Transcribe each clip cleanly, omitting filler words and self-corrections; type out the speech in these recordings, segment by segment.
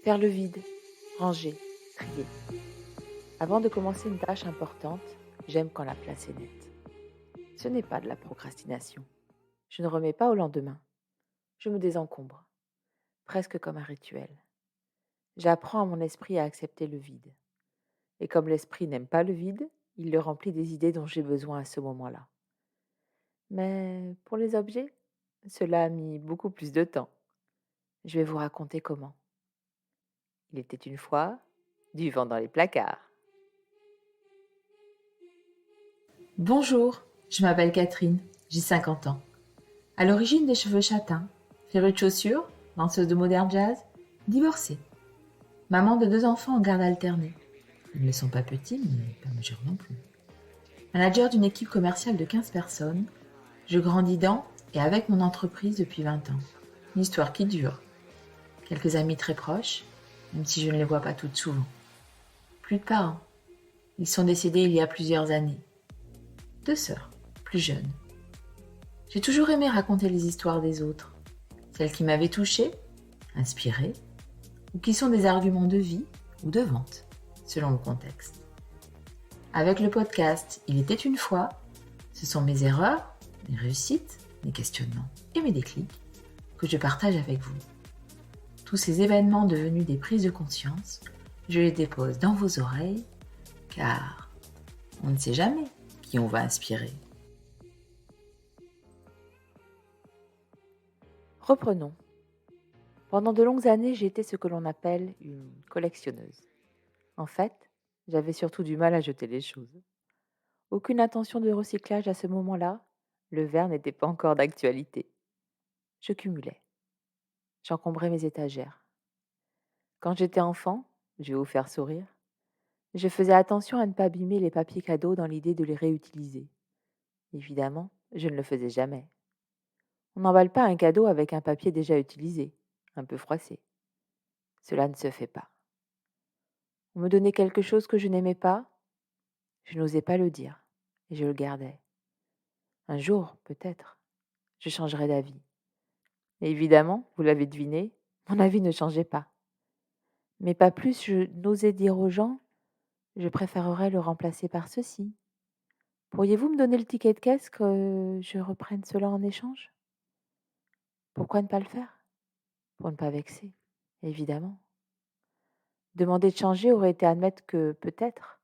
Faire le vide, ranger, trier. Avant de commencer une tâche importante, j'aime quand la place est nette. Ce n'est pas de la procrastination. Je ne remets pas au lendemain. Je me désencombre, presque comme un rituel. J'apprends à mon esprit à accepter le vide. Et comme l'esprit n'aime pas le vide, il le remplit des idées dont j'ai besoin à ce moment-là. Mais pour les objets, cela a mis beaucoup plus de temps. Je vais vous raconter comment. Il était une fois du vent dans les placards. Bonjour, je m'appelle Catherine, j'ai 50 ans. À l'origine des cheveux châtains, férue de chaussures, danseuse de modern jazz, divorcée. Maman de 2 enfants en garde alternée. Ils ne sont pas petits, mais pas majeurs non plus. Manager d'une équipe commerciale de 15 personnes, je grandis dans et avec mon entreprise depuis 20 ans. Une histoire qui dure. Quelques amis très proches, même si je ne les vois pas toutes souvent. Plus de parents. Ils sont décédés il y a plusieurs années. 2 sœurs, plus jeunes. J'ai toujours aimé raconter les histoires des autres, celles qui m'avaient touchée, inspirée, ou qui sont des arguments de vie ou de vente, selon le contexte. Avec le podcast Il était une fois, ce sont mes erreurs, mes réussites, mes questionnements et mes déclics que je partage avec vous. Tous ces événements devenus des prises de conscience, je les dépose dans vos oreilles, car on ne sait jamais qui on va inspirer. Reprenons. Pendant de longues années, j'ai été ce que l'on appelle une collectionneuse. En fait, j'avais surtout du mal à jeter les choses. Aucune intention de recyclage à ce moment-là, le verre n'était pas encore d'actualité. Je cumulais. J'encombrais mes étagères. Quand j'étais enfant, je vais vous faire sourire, je faisais attention à ne pas abîmer les papiers cadeaux dans l'idée de les réutiliser. Évidemment, je ne le faisais jamais. On n'emballe pas un cadeau avec un papier déjà utilisé, un peu froissé. Cela ne se fait pas. On me donnait quelque chose que je n'aimais pas, je n'osais pas le dire, et je le gardais. Un jour, peut-être, je changerai d'avis. Et évidemment, vous l'avez deviné, mon avis ne changeait pas. Mais pas plus je n'osais dire aux gens, je préférerais le remplacer par ceci. Pourriez-vous me donner le ticket de caisse que je reprenne cela en échange? Pourquoi ne pas le faire? Pour ne pas vexer, évidemment. Demander de changer aurait été admettre que, peut-être,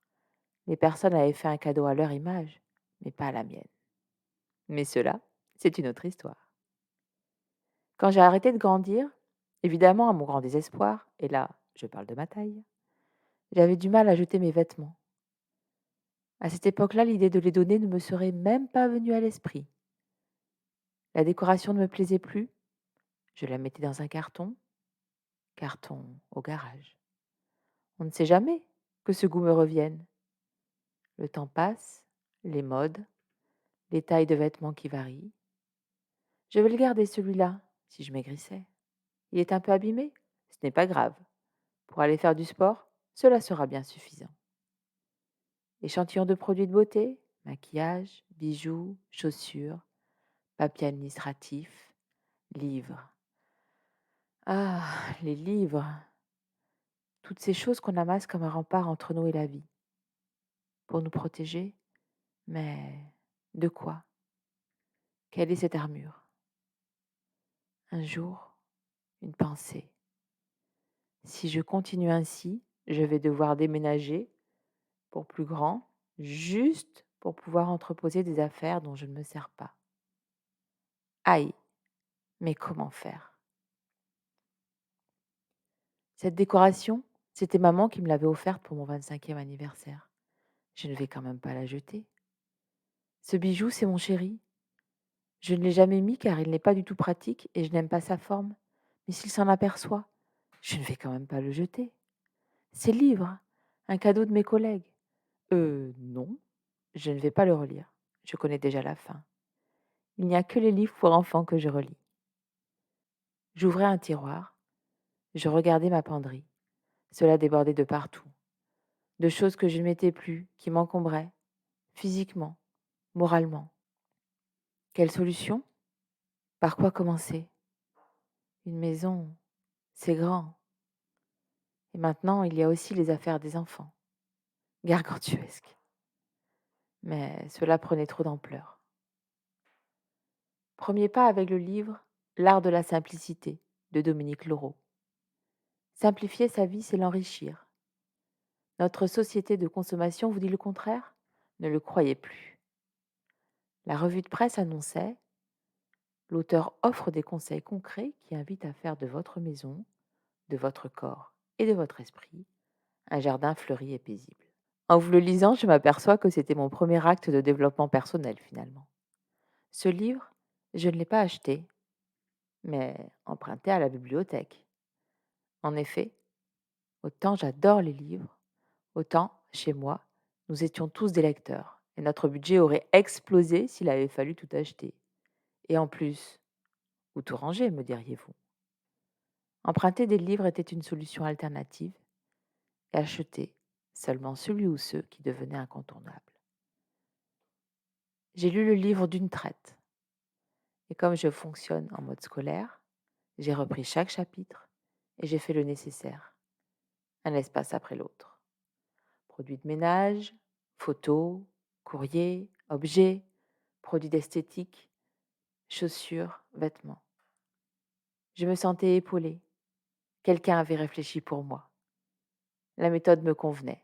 les personnes avaient fait un cadeau à leur image, mais pas à la mienne. Mais cela, c'est une autre histoire. Quand j'ai arrêté de grandir, évidemment à mon grand désespoir, et là, je parle de ma taille, j'avais du mal à jeter mes vêtements. À cette époque-là, l'idée de les donner ne me serait même pas venue à l'esprit. La décoration ne me plaisait plus, je la mettais dans un carton au garage. On ne sait jamais que ce goût me revienne. Le temps passe, les modes, les tailles de vêtements qui varient. Je vais le garder celui-là, si je maigrissais. Il est un peu abîmé, ce n'est pas grave. Pour aller faire du sport, cela sera bien suffisant. Échantillons de produits de beauté, maquillage, bijoux, chaussures, papier administratif, livres. Ah, les livres. Toutes ces choses qu'on amasse comme un rempart entre nous et la vie. Pour nous protéger, mais de quoi? Quelle est cette armure? Un jour, une pensée. Si je continue ainsi, je vais devoir déménager pour plus grand, juste pour pouvoir entreposer des affaires dont je ne me sers pas. Aïe, mais comment faire? Cette décoration, c'était maman qui me l'avait offerte pour mon 25e anniversaire. Je ne vais quand même pas la jeter. Ce bijou, c'est mon chéri. Je ne l'ai jamais mis car il n'est pas du tout pratique et je n'aime pas sa forme. Mais s'il s'en aperçoit, je ne vais quand même pas le jeter. Ces livres, un cadeau de mes collègues. Non, je ne vais pas le relire. Je connais déjà la fin. Il n'y a que les livres pour enfants que je relis. J'ouvrais un tiroir. Je regardais ma penderie. Cela débordait de partout. De choses que je ne mettais plus, qui m'encombraient, physiquement, moralement. Quelle solution? Par quoi commencer? Une maison, c'est grand. Et maintenant, il y a aussi les affaires des enfants, gargantuesques. Mais cela prenait trop d'ampleur. Premier pas avec le livre L'art de la simplicité de Dominique Laureau. Simplifier sa vie, c'est l'enrichir. Notre société de consommation vous dit le contraire? Ne le croyez plus. La revue de presse annonçait l'auteur offre des conseils concrets qui invitent à faire de votre maison, de votre corps et de votre esprit un jardin fleuri et paisible. En vous le lisant, je m'aperçois que c'était mon premier acte de développement personnel finalement. Ce livre, je ne l'ai pas acheté, mais emprunté à la bibliothèque. En effet, autant j'adore les livres, autant, chez moi, nous étions tous des lecteurs, et notre budget aurait explosé s'il avait fallu tout acheter. Et en plus, ou tout ranger, me diriez-vous. Emprunter des livres était une solution alternative, et acheter seulement celui ou ceux qui devenaient incontournables. J'ai lu le livre d'une traite, et comme je fonctionne en mode scolaire, j'ai repris chaque chapitre et j'ai fait le nécessaire, un espace après l'autre. Produits de ménage, photos, courriers, objets, produits d'esthétique, chaussures, vêtements. Je me sentais épaulée. Quelqu'un avait réfléchi pour moi. La méthode me convenait.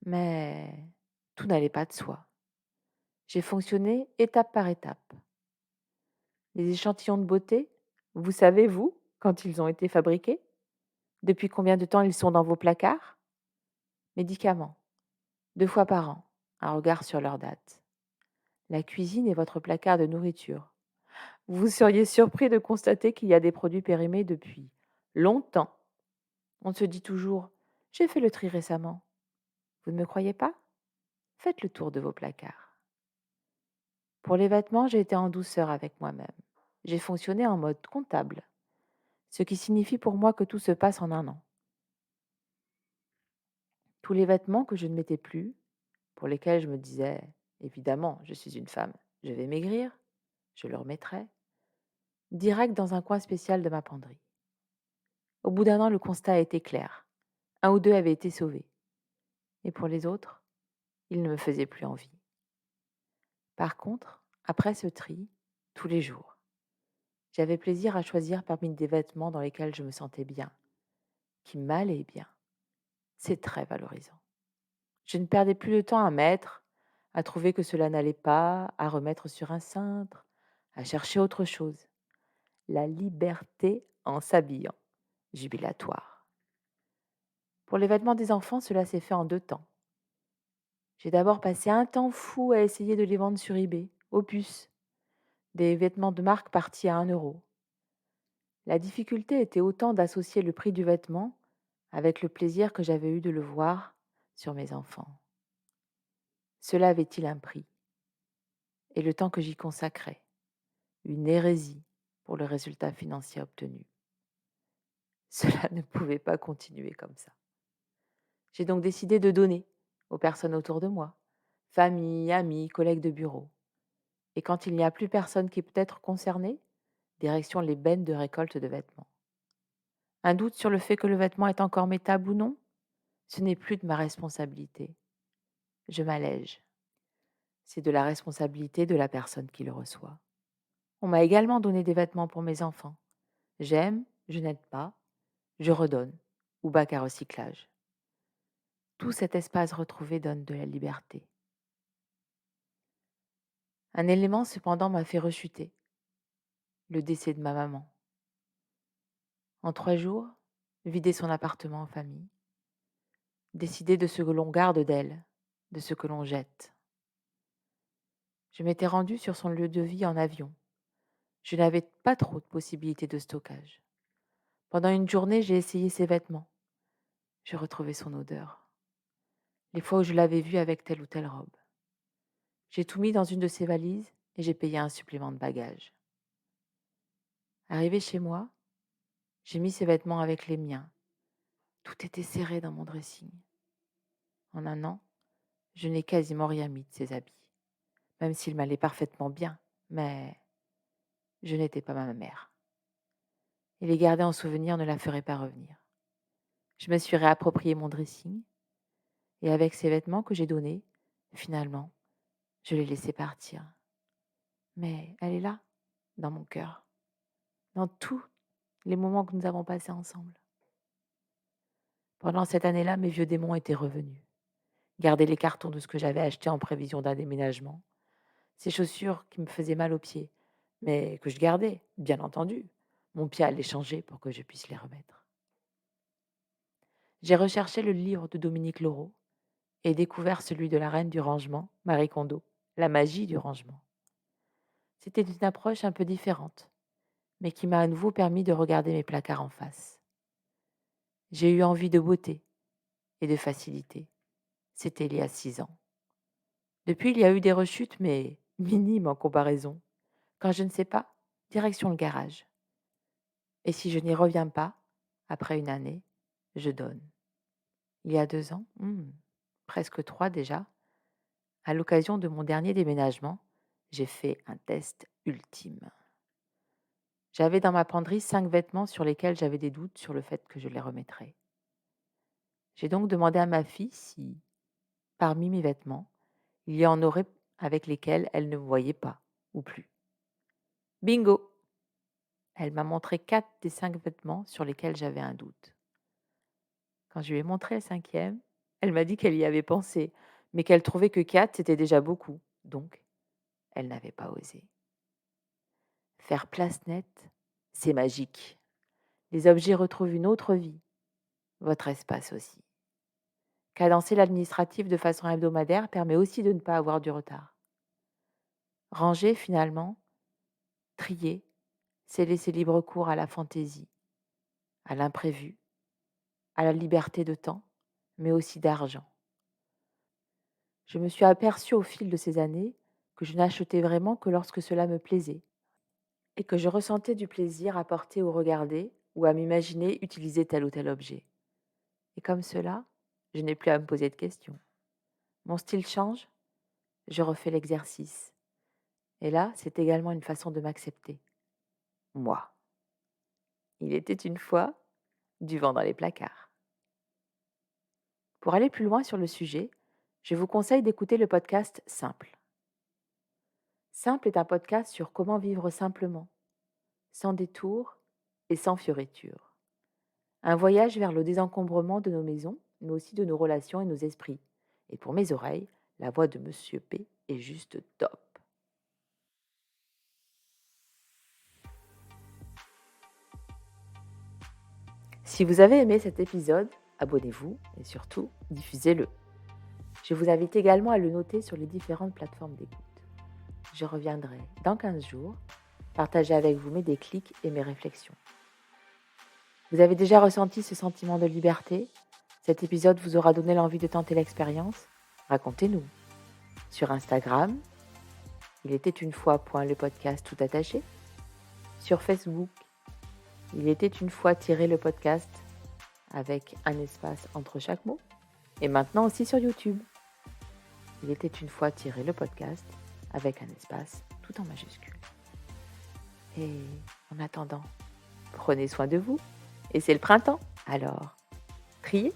Mais tout n'allait pas de soi. J'ai fonctionné étape par étape. Les échantillons de beauté, vous savez, vous, quand ils ont été fabriqués? Depuis combien de temps ils sont dans vos placards? Médicaments, 2 fois par an, un regard sur leur date. La cuisine est votre placard de nourriture. Vous seriez surpris de constater qu'il y a des produits périmés depuis longtemps. On se dit toujours: j'ai fait le tri récemment. Vous ne me croyez pas? Faites le tour de vos placards. Pour les vêtements, j'ai été en douceur avec moi-même. J'ai fonctionné en mode comptable, ce qui signifie pour moi que tout se passe en un an. Tous les vêtements que je ne mettais plus, pour lesquels je me disais: évidemment, je suis une femme, je vais maigrir, je le remettrai, direct dans un coin spécial de ma penderie. Au bout d'un an, le constat a été clair. Un ou deux avaient été sauvés. Et pour les autres, ils ne me faisaient plus envie. Par contre, après ce tri, tous les jours, j'avais plaisir à choisir parmi des vêtements dans lesquels je me sentais bien, qui m'allaient bien. C'est très valorisant. Je ne perdais plus de temps à mettre, à trouver que cela n'allait pas, à remettre sur un cintre, à chercher autre chose. La liberté en s'habillant, jubilatoire. Pour les vêtements des enfants, cela s'est fait en 2 temps. J'ai d'abord passé un temps fou à essayer de les vendre sur eBay, aux puces, des vêtements de marque partis à 1 euro. La difficulté était autant d'associer le prix du vêtement avec le plaisir que j'avais eu de le voir sur mes enfants. Cela avait-il un prix? Et le temps que j'y consacrais, une hérésie pour le résultat financier obtenu. Cela ne pouvait pas continuer comme ça. J'ai donc décidé de donner aux personnes autour de moi, famille, amis, collègues de bureau. Et quand il n'y a plus personne qui peut être concerné, direction les bennes de récolte de vêtements. Un doute sur le fait que le vêtement est encore mettable ou non? Ce n'est plus de ma responsabilité. Je m'allège. C'est de la responsabilité de la personne qui le reçoit. On m'a également donné des vêtements pour mes enfants. J'aime, je n'aide pas, je redonne, ou bac à recyclage. Tout cet espace retrouvé donne de la liberté. Un élément cependant m'a fait rechuter, le décès de ma maman. En 3 jours, vider son appartement en famille, décider de ce que l'on garde d'elle, de ce que l'on jette. Je m'étais rendue sur son lieu de vie en avion. Je n'avais pas trop de possibilités de stockage. Pendant une journée, j'ai essayé ses vêtements. Je retrouvais son odeur. Les fois où je l'avais vue avec telle ou telle robe. J'ai tout mis dans une de ses valises et j'ai payé un supplément de bagages. Arrivé chez moi, j'ai mis ses vêtements avec les miens. Tout était serré dans mon dressing. En un an, je n'ai quasiment rien mis de ses habits, même s'ils m'allaient parfaitement bien, mais je n'étais pas ma mère. Et les garder en souvenir ne la ferait pas revenir. Je me suis réapproprié mon dressing et avec ces vêtements que j'ai donnés, finalement, je l'ai laissée partir. Mais elle est là, dans mon cœur, dans tous les moments que nous avons passés ensemble. Pendant cette année-là, mes vieux démons étaient revenus. Garder les cartons de ce que j'avais acheté en prévision d'un déménagement. Ces chaussures qui me faisaient mal aux pieds, mais que je gardais, bien entendu. Mon pied allait changer pour que je puisse les remettre. J'ai recherché le livre de Dominique Leroux et découvert celui de la reine du rangement, Marie Kondo, La magie du rangement. C'était une approche un peu différente, mais qui m'a à nouveau permis de regarder mes placards en face. J'ai eu envie de beauté et de facilité. C'était il y a 6 ans. Depuis, il y a eu des rechutes, mais minimes en comparaison. Quand je ne sais pas, direction le garage. Et si je n'y reviens pas, après une année, je donne. Il y a 2 ans, presque 3 déjà, à l'occasion de mon dernier déménagement, j'ai fait un test ultime. J'avais dans ma penderie 5 vêtements sur lesquels j'avais des doutes sur le fait que je les remettrais. J'ai donc demandé à ma fille si, parmi mes vêtements, il y en aurait avec lesquels elle ne me voyait pas, ou plus. Bingo! Elle m'a montré 4 des 5 vêtements sur lesquels j'avais un doute. Quand je lui ai montré le 5e, elle m'a dit qu'elle y avait pensé, mais qu'elle trouvait que 4, c'était déjà beaucoup. Donc, elle n'avait pas osé. Faire place nette, c'est magique. Les objets retrouvent une autre vie, votre espace aussi. Cadencer l'administratif de façon hebdomadaire permet aussi de ne pas avoir du retard. Ranger, finalement, trier, c'est laisser libre cours à la fantaisie, à l'imprévu, à la liberté de temps, mais aussi d'argent. Je me suis aperçue au fil de ces années que je n'achetais vraiment que lorsque cela me plaisait et que je ressentais du plaisir à porter ou regarder ou à m'imaginer utiliser tel ou tel objet. Et comme cela, je n'ai plus à me poser de questions. Mon style change, je refais l'exercice. Et là, c'est également une façon de m'accepter. Moi. Il était une fois du vent dans les placards. Pour aller plus loin sur le sujet, je vous conseille d'écouter le podcast Simple. Simple est un podcast sur comment vivre simplement, sans détour et sans fioritures. Un voyage vers le désencombrement de nos maisons, mais aussi de nos relations et nos esprits. Et pour mes oreilles, la voix de Monsieur P est juste top. Si vous avez aimé cet épisode, abonnez-vous et surtout, diffusez-le. Je vous invite également à le noter sur les différentes plateformes d'écoute. Je reviendrai dans 15 jours, partager avec vous mes déclics et mes réflexions. Vous avez déjà ressenti ce sentiment de liberté? Cet épisode vous aura donné l'envie de tenter l'expérience? Racontez-nous. Sur Instagram, il était une fois le podcast tout attaché. Sur Facebook, il était une fois le podcast avec un espace entre chaque mot. Et maintenant aussi sur YouTube. Il était une fois le podcast avec un espace tout en majuscule. Et en attendant, prenez soin de vous. Et c'est le printemps, alors triez.